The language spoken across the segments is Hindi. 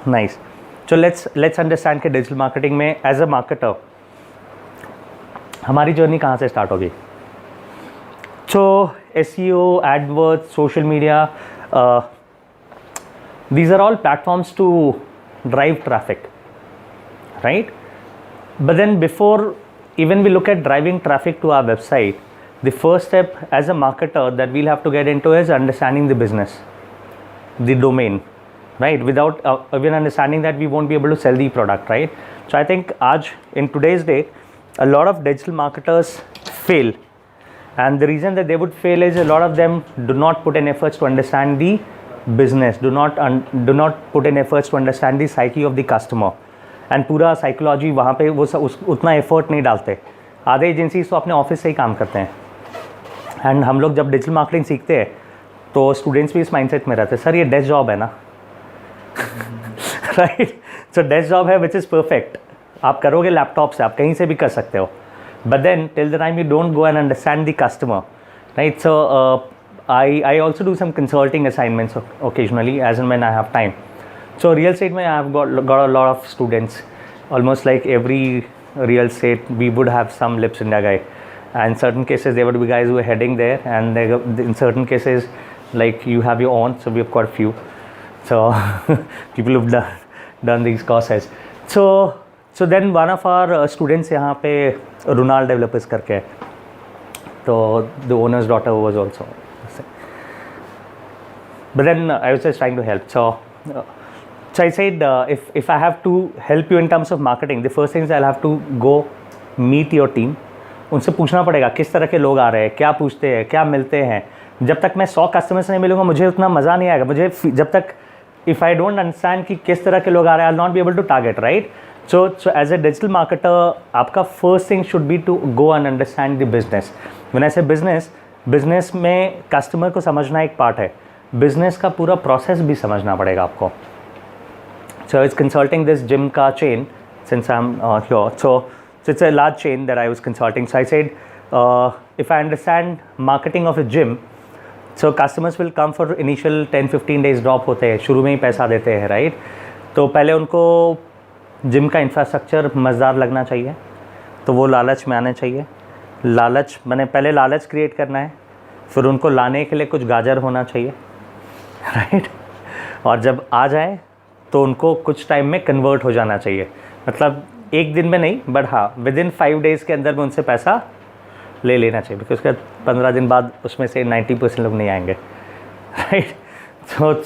नाइस. So let's understand कि डिजिटल मार्केटिंग में एज अ मार्केटर हमारी जर्नी कहाँ से स्टार्ट होगी. So SEO, AdWords, social media, these are all platforms to drive traffic, right? But then before even we look at driving traffic to our website, the first step as a marketer that we'll have to get into is understanding the business, the domain, right? Without even understanding that, we won't be able to sell the product, right? So I think in today's date, a lot of digital marketers fail, and the reason that they would fail is a lot of them do not put in efforts to understand the business, do not put in efforts to understand the psyche of the customer, and पूरा साइकोलॉजी वहाँ पे वो उतना एफर्ट नहीं डालते. आधे एजेंसीज तो अपने ऑफिस से ही काम करते हैं, एंड हम लोग जब डिजिटल मार्केटिंग सीखते हैं तो स्टूडेंट्स भी इस माइंडसेट में रहते हैं, सर ये डेस्क जॉब है ना. राइट. सो डेस्क जॉब है विच इज़ परफेक्ट, आप करोगे लैपटॉप से, आप कहीं से भी कर सकते हो. But then till the time you don't go and understand the customer, right. So I also do some consulting assignments occasionally as and when I have time. So real estate mein I have got a lot of students. Almost like every real estate we would have some Lips India guy, and in certain cases there would be guys who are heading there, and in certain cases like you have your own. So we have quite a few. So people who've done these courses. So then one of our students यहाँ पे Runal Developers करके है, तो the owner's daughter was also. But then I was just trying to help. So I said, if I have to help you in terms of marketing, the first thing is I'll have to go meet your team. उनसे पूछना पड़ेगा किस तरह के लोग आ रहे हैं, क्या पूछते हैं, क्या मिलते हैं. जब तक मैं 100 कस्टमर से नहीं मिलूँगा मुझे उतना मज़ा नहीं आएगा. मुझे जब तक if I don't understand कि किस तरह के लोग आ रहे हैं, I'll not be able to target, right? So as a digital marketer, आपका first thing should be to go and understand the business. When I say business में कस्टमर को समझना एक पार्ट है, बिजनेस का पूरा प्रोसेस भी समझना पड़ेगा आपको. So it's consulting this gym का chain since I am here. So it's a large chain that I was consulting. So I said if I understand marketing of a gym, so customers will come for initial 10-15 days drop होते हैं, शुरू में ही पैसा देते हैं, राइट. तो पहले उनको जिम का इंफ्रास्ट्रक्चर मज़ेदार लगना चाहिए, तो वो लालच में आने चाहिए. लालच मैंने पहले लालच क्रिएट करना है, फिर उनको लाने के लिए कुछ गाजर होना चाहिए, राइट. और जब आ जाए तो उनको कुछ टाइम में कन्वर्ट हो जाना चाहिए. मतलब एक दिन में नहीं, बट हाँ विद इन 5 डेज़ के अंदर में उनसे पैसा ले लेना चाहिए, बिकॉज उसके 15 दिन बाद उसमें से 90% लोग नहीं आएंगे, right.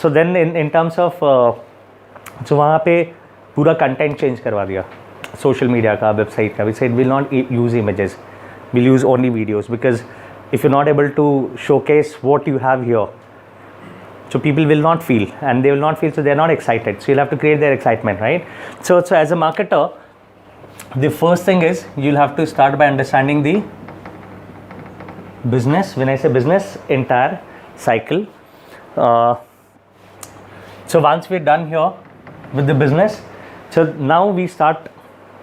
So then in terms of जो वहाँ पे पूरा कंटेंट चेंज करवा दिया, सोशल मीडिया का, वेबसाइट का. We said will not use images, will use only videos, because if you're not able to showcase what you have here, so people will not feel, and they will not feel, so they're not excited. So you'll have to create their excitement, right? So as a marketer, the first thing is you'll have to start by understanding the business. When I say business, entire cycle. So once we're done here with the business, so now we start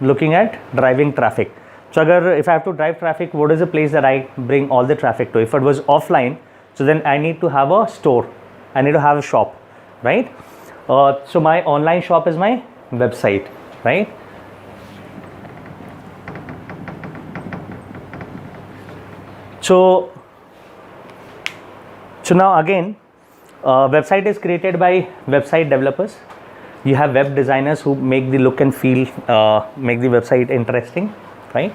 looking at driving traffic. So if I have to drive traffic, what is the place that I bring all the traffic to? If it was offline, so then I need to have a store. I need to have a shop, right? So my online shop is my website, right? So now again, website is created by website developers. You have web designers who make the look and feel, make the website interesting, right?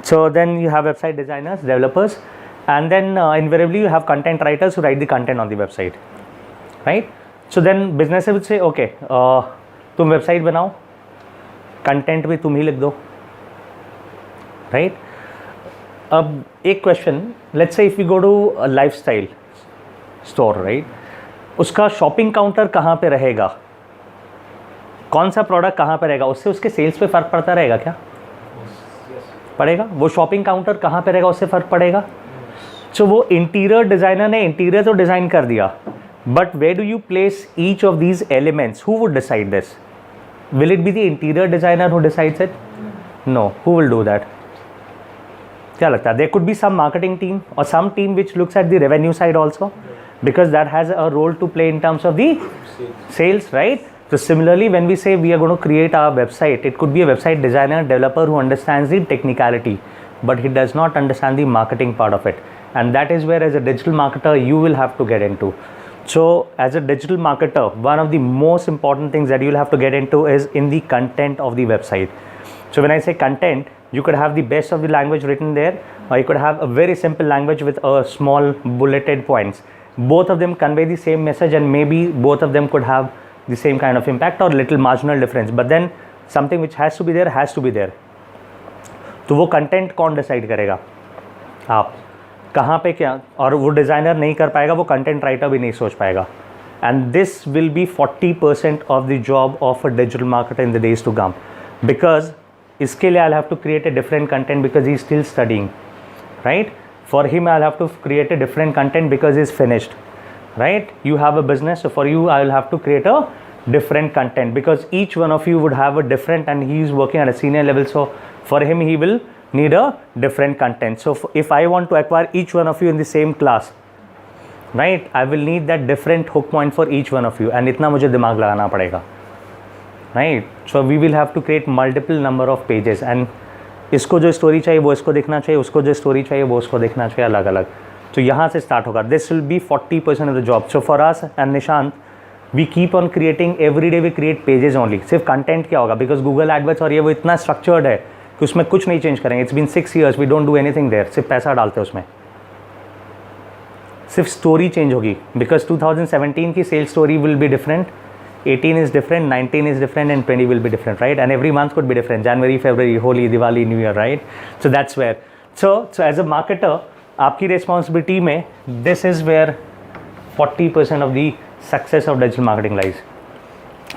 So then you have website designers, developers, and then invariably you have content writers who write the content on the website, right? So then businesses would say, okay, तुम website बनाओ, content भी तुम ही लिख दो, right? अब एक question, let's say if we go to a lifestyle store, right? उसका शॉपिंग काउंटर कहाँ पे रहेगा, कौन सा प्रोडक्ट कहाँ पे रहेगा, उससे उसके सेल्स पे फ़र्क पड़ता रहेगा क्या? पड़ेगा. वो शॉपिंग काउंटर कहाँ पे रहेगा, उससे फ़र्क पड़ेगा. सो वो इंटीरियर डिज़ाइनर ने इंटीरियर तो डिज़ाइन कर दिया, but where do you place each of these elements? Who would decide this? Will it be the interior designer who decides it? No. Who will do that? क्या लगता है? There could be some marketing team और some team which looks at the revenue side also, because that has a role to play in terms of the sales, right? So similarly, when we say we are going to create our website, it could be a website designer, developer who understands the technicality, but he does not understand the marketing part of it. And that is where, as a digital marketer, you will have to get into. So as a digital marketer, one of the most important things that you'll have to get into is in the content of the website. So when I say content, you could have the best of the language written there, or you could have a very simple language with a small bulleted points. Both of them convey the same message, and maybe both of them could have the same kind of impact or little marginal difference, but then something which has to be there. तो वो कंटेंट कौन डिसाइड करेगा? आप कहाँ पे क्या, और वो डिज़ाइनर नहीं कर पाएगा, वो कंटेंट राइटर भी नहीं सोच पाएगा. And this will be 40% of the job of a digital marketer in the days to come, because इसके लिए I have to create a different content because he is still studying, right? For him I have to create a different content because he is finished, right? You have a business, so for you I will have to create a different content because each one of you would have a different, and he is working at a senior level, so for him he will need a different content. So if I want to acquire each one of you in the same class, right, I will need that different hook point for each one of you, and इतना मुझे दिमाग लगाना पड़ेगा, right? So we will have to create multiple number of pages, and इसको जो स्टोरी चाहिए वो इसको देखना चाहिए, उसको जो स्टोरी चाहिए वो उसको देखना चाहिए, अलग अलग. तो यहाँ से स्टार्ट होगा. This will be 40% of the job. So for us and Nishant, we keep on creating every day, we create pages only. सिर्फ कंटेंट क्या होगा, बिकॉज गूगल एडवर्ड्स और ये वो इतना स्ट्रक्चर्ड है कि उसमें कुछ नहीं चेंज करेंगे. It's been 6 years, we don't do anything there. सिर्फ पैसा डालते हैं उसमें, सिर्फ स्टोरी चेंज होगी. बिकॉज 2017 की sale story will be different, 18 is different, 19 is different, and 20 will be different, right? And every month could be different. January, February, Holi, Diwali, new year, right? So that's where. So as a marketer, आपकी रिस्पॉन्सिबिलिटी में this is where 40% of the success of digital marketing lies,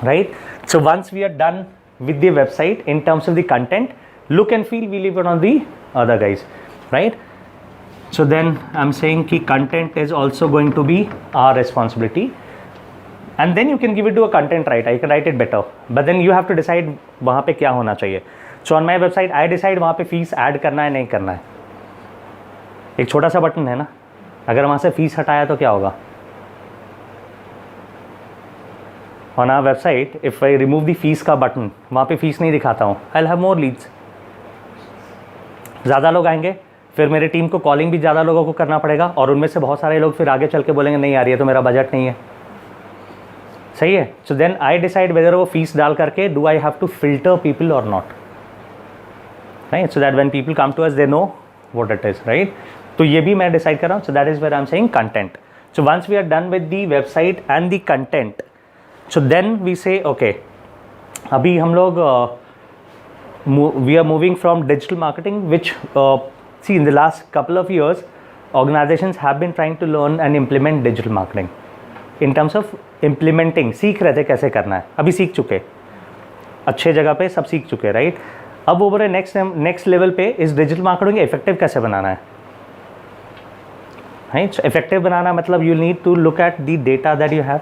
right? So once we are done with the website in terms of the content, look and feel, we leave it on the other guys, right? So then I'm saying कि content is also going to be our responsibility, and then you can give it to a content writer. You can write it better, but then you have to decide वहाँ पे क्या होना चाहिए. So on my website I decide वहाँ पे फीस ऐड करना है नहीं करना है. एक छोटा सा बटन है ना, अगर वहाँ से फीस हटाया तो क्या होगा? On our website if I remove the fees का बटन, वहाँ पे फीस नहीं दिखाता हूँ, I'll have more leads. ज़्यादा लोग आएंगे, फिर मेरी टीम को कॉलिंग भी ज़्यादा लोगों को करना पड़ेगा, और उनमें से बहुत सारे लोग फिर आगे चल के बोलेंगे नहीं यार ये तो मेरा बजट नहीं है. सही है? So then I decide whether वो फीस डाल करके do I have to filter people और not, right? So that when people come to us they know what it is, right? तो ये भी मैं डिसाइड कर रहा हूँ. So that is where I am saying content. So once we are done with the website and the content, so then we say okay, अभी हम लोग we are moving from digital marketing which see in the last couple of years organizations have been trying to learn and implement digital marketing in terms of implementing. सीख रहे थे कैसे करना है, अभी सीख चुके, अच्छे जगह पे सब सीख चुके, राइट? अब वो बोले नेक्स्ट लेवल पे इस डिजिटल मार्केटिंग इफेक्टिव कैसे बनाना है, राइट? इफेक्टिव बनाना मतलब you need to look at the data that you have,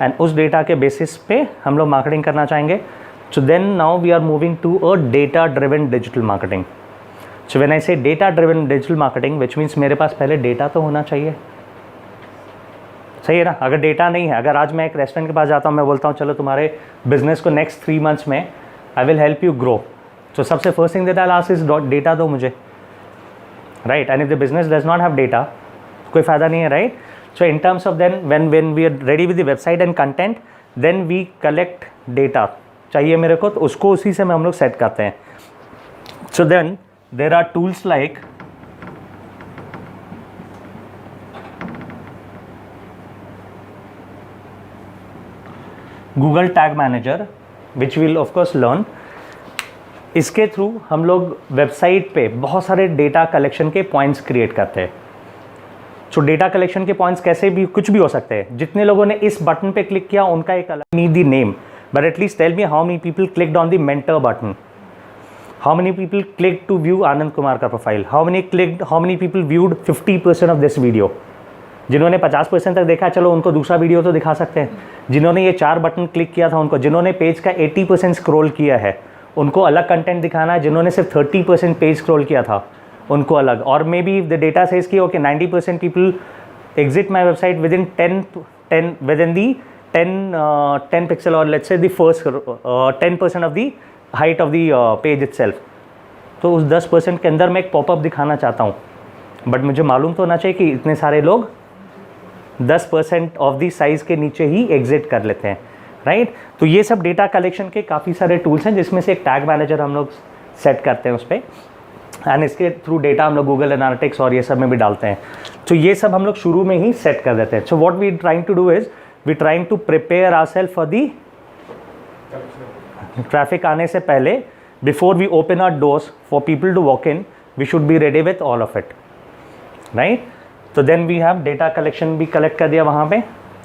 and उस डेटा के बेसिस पे हम लोग मार्केटिंग करना चाहेंगे. So then now we are moving to a data driven digital marketing. So when I say data driven digital marketing, which means मेरे पास पहले डेटा तो होना चाहिए, सही है ना? अगर डेटा नहीं है, अगर आज मैं एक रेस्टोरेंट के पास जाता हूँ, मैं बोलता हूँ चलो तुम्हारे बिजनेस को नेक्स्ट 3 months में I will help you grow, तो सबसे first thing that I ask is data दो मुझे, right? And if the business does not have data, कोई फ़ायदा नहीं है, right? So in terms of then when we are ready with the website and content, then we collect data चाहिए मेरे को, तो उसको उसी से हम लोग सेट करते हैं. So then there are tools like Google Tag Manager which we'll of course learn. इसके थ्रू हम लोग वेबसाइट पे बहुत सारे डेटा कलेक्शन के पॉइंट्स क्रिएट करते हैं. सो डेटा कलेक्शन के पॉइंट्स कैसे भी कुछ भी हो सकते हैं. जितने लोगों ने इस बटन पे क्लिक किया उनका एक अलग, need the name, but at least tell me how many people clicked on the mentor button, how many people clicked to view Anand Kumar का profile, how many people viewed 50% of this video. जिन्होंने 50% तक देखा, चलो उनको दूसरा वीडियो तो दिखा सकते हैं. जिन्होंने ये 4 बटन क्लिक किया था उनको, जिन्होंने पेज का 80% स्क्रॉल किया है उनको अलग कंटेंट दिखाना है, जिन्होंने सिर्फ 30% पेज स्क्रॉल किया था उनको अलग. और maybe the data says कि okay 90% people exit my website within 10 within the 10 pixel or let's say the first 10% of the height of the page itself, तो उस 10% के अंदर मैं एक पॉपअप दिखाना चाहता हूँ, बट मुझे मालूम तो होना चाहिए कि इतने सारे लोग 10% ऑफ दी साइज़ के नीचे ही एग्जिट कर लेते हैं, राइट। तो ये सब डेटा कलेक्शन के काफ़ी सारे टूल्स हैं, जिसमें से एक टैग मैनेजर हम लोग सेट करते हैं उस पर, एंड इसके थ्रू डेटा हम लोग गूगल एनालिटिक्स और ये सब में भी डालते हैं। तो ये सब हम लोग शुरू में ही सेट कर देते हैं। So what we trying to do is we trying to prepare ourselves for the traffic आने से पहले, before we open our doors for people to walk in, we should be ready with all of it, right. तो then we have data collection भी कलेक्ट कर दिया वहाँ पे,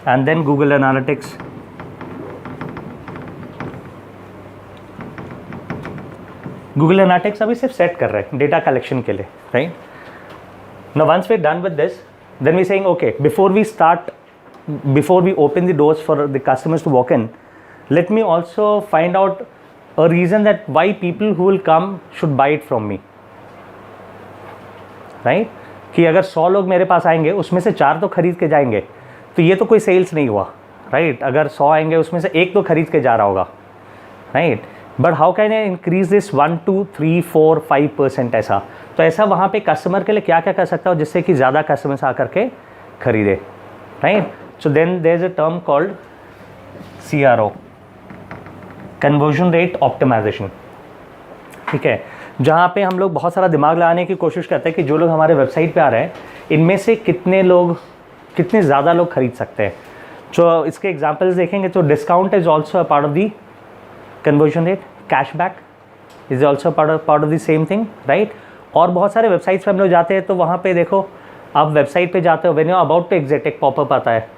and then Google Analytics, Google Analytics अभी सिर्फ सेट कर रहे हैं डेटा कलेक्शन के लिए, right. Now once we done with this, then we saying okay, before we open the doors for the customers to walk in, let me also find out a reason that why people who will come should buy it from me, right। कि अगर 100 लोग मेरे पास आएंगे, उसमें से 4 तो खरीद के जाएंगे, तो ये तो कोई सेल्स नहीं हुआ, राइट। अगर 100 आएंगे, उसमें से 1 तो खरीद के जा रहा होगा, right. But how can I increase this 1 2 3 4 5% ऐसा, तो ऐसा वहाँ पे कस्टमर के लिए क्या क्या कर सकता हूँ जिससे कि ज़्यादा कस्टमर्स आकर के खरीदे, right. So then there's a term called CRO, Conversion Rate Optimization, ठीक है, जहाँ पे हम लोग बहुत सारा दिमाग लगाने की कोशिश करते हैं कि जो लोग हमारे वेबसाइट पे आ रहे हैं, इनमें से कितने ज़्यादा लोग खरीद सकते हैं। तो इसके एग्जांपल्स देखेंगे तो discount is also a part of the conversion rate, cashback is also part of the same thing, right. और बहुत सारे वेबसाइट्स पे हम लोग जाते हैं, तो वहाँ पे देखो, आप वेबसाइट पे जाते हो, when you are about to exit, एक पॉपअप आता है,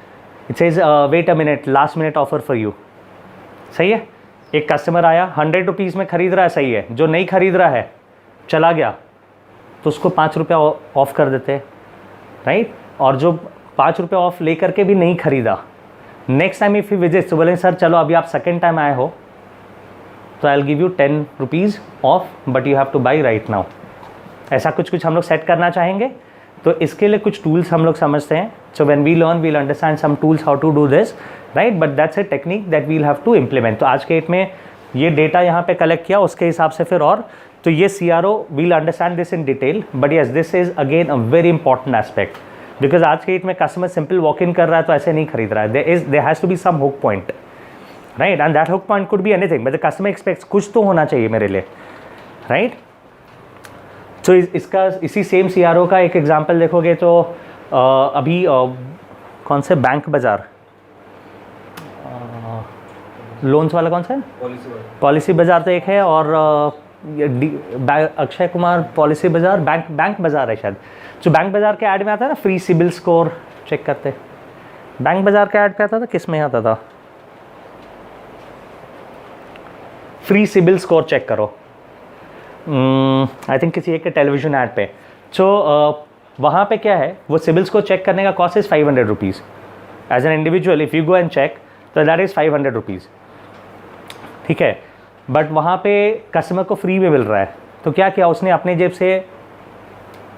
it says wait a minute, last minute offer for you, सही है। एक कस्टमर आया, 100 रुपीज़ में ख़रीद रहा है, सही है। जो नहीं खरीद रहा है, चला गया, तो उसको 5 रुपया ऑफ कर देते हैं, राइट। और जो 5 रुपये ऑफ लेकर के भी नहीं खरीदा, next time if you visit, तो बोलें सर चलो अभी आप सेकेंड टाइम आए हो, तो I will give you 10 rupees of, but you have two by right now. ऐसा कुछ हम लोग सेट करना चाहेंगे, तो इसके लिए कुछ टूल्स हम लोग समझते हैं। So when we learn, we'll understand some tools how to do this, right, but that's a technique that we'll have to implement. तो आज के डेट में ये डेटा यहाँ पे कलेक्ट किया, उसके हिसाब से फिर और, तो ये CRO we'll understand this in detail, but yes this is again a very important aspect, because आज के डेट में कस्टमर सिंपल वॉक इन कर रहा है तो ऐसे नहीं खरीद रहा है, there has to be some hook point, right, and that hook point could be anything, but the customer expects कुछ तो होना चाहिए मेरे लिए, राइट। तो इसका इसी सेम CRO का एक एग्जांपल देखोगे तो अभी कौन से बैंक बाज़ार, लोन्स वाला कौन सा है, पॉलिसी बाज़ार तो एक है, और अक्षय कुमार पॉलिसी बाज़ार, बैंक बाज़ार है शायद। जो बैंक बाज़ार के ऐड में आता है ना, फ्री सिबिल स्कोर चेक करते, बैंक बाज़ार के ऐड पे आता था, किस में आता था, फ्री सिबिल स्कोर चेक करो, आई थिंक किसी एक के टेलीविजन ऐड पे। सो वहाँ पे क्या है, वो सिबिल्स को चेक करने का cost is 500 rupees as an individual, if you go and check, तो दैट इज़ 500 रुपीज़, ठीक है। बट वहाँ पे कस्टमर को फ्री में मिल रहा है, तो क्या किया उसने, अपने जेब से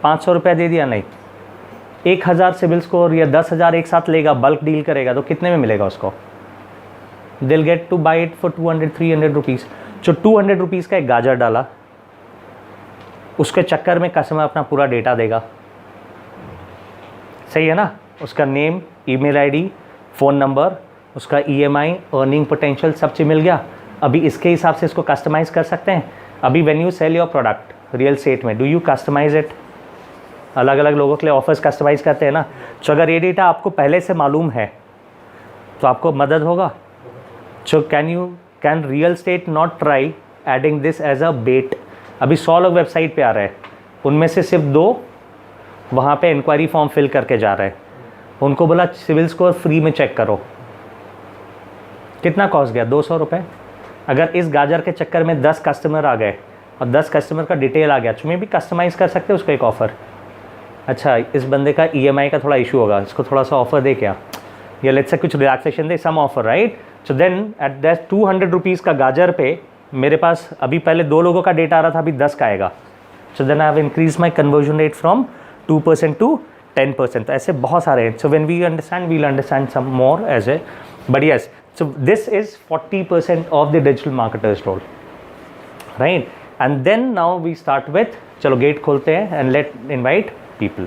500 रुपया दे दिया, नहीं, 1000 सिबिल स्कोर या 10,000 एक साथ लेगा, बल्क डील करेगा, तो कितने में मिलेगा उसको, दिल gate two by it for 200-300 rupees. जो 200 रुपीज़ का एक गाजर डाला, उसके चक्कर में कस्टमर अपना पूरा डेटा देगा, सही है ना, उसका name, email ID, phone number, उसका EMI, अर्निंग पोटेंशियल, सब चीज़ मिल गया। अभी इसके हिसाब से इसको कस्टमाइज़ कर सकते हैं। अभी when you sell your product real estate में, डू यू कस्टमाइज़ इट, अलग अलग लोगों के लिए ऑफर्स कस्टमाइज़ करते हैं ना। तो अगर ये डेटा आपको पहले से मालूम है तो आपको मदद होगा। So can real estate not try adding this as a bet. अभी 100 लोग वेबसाइट पे आ रहे हैं, उनमें से सिर्फ 2 वहाँ पे इंक्वायरी फॉर्म फिल करके जा रहे हैं, उनको बोला सिविल स्कोर फ्री में चेक करो, कितना कॉस्ट गया, 200 रुपये। अगर इस गाजर के चक्कर में 10 कस्टमर आ गए और 10 कस्टमर का डिटेल आ गया, तुम्हें भी कस्टमाइज़ कर सकते हो उसको एक ऑफ़र। अच्छा, इस बंदे का EMI का थोड़ा इशू होगा, इसको थोड़ा सा ऑफ़र दे क्या, या लेट्स से कुछ रिलैक्सेशन दे, some offer, right. So then at that 200 rupees का गाजर पे मेरे पास अभी पहले 2 लोगों का डेटा आ रहा था, अभी 10 का आएगा। So then I have increase my conversion rate from 2% to 10%। तो ऐसे बहुत सारे हैं। So when we understand, we'll understand some more as a But yes, so this is 40% of the digital marketer's role, right? And then now we start with, chalo gate kholte hain and let invite people.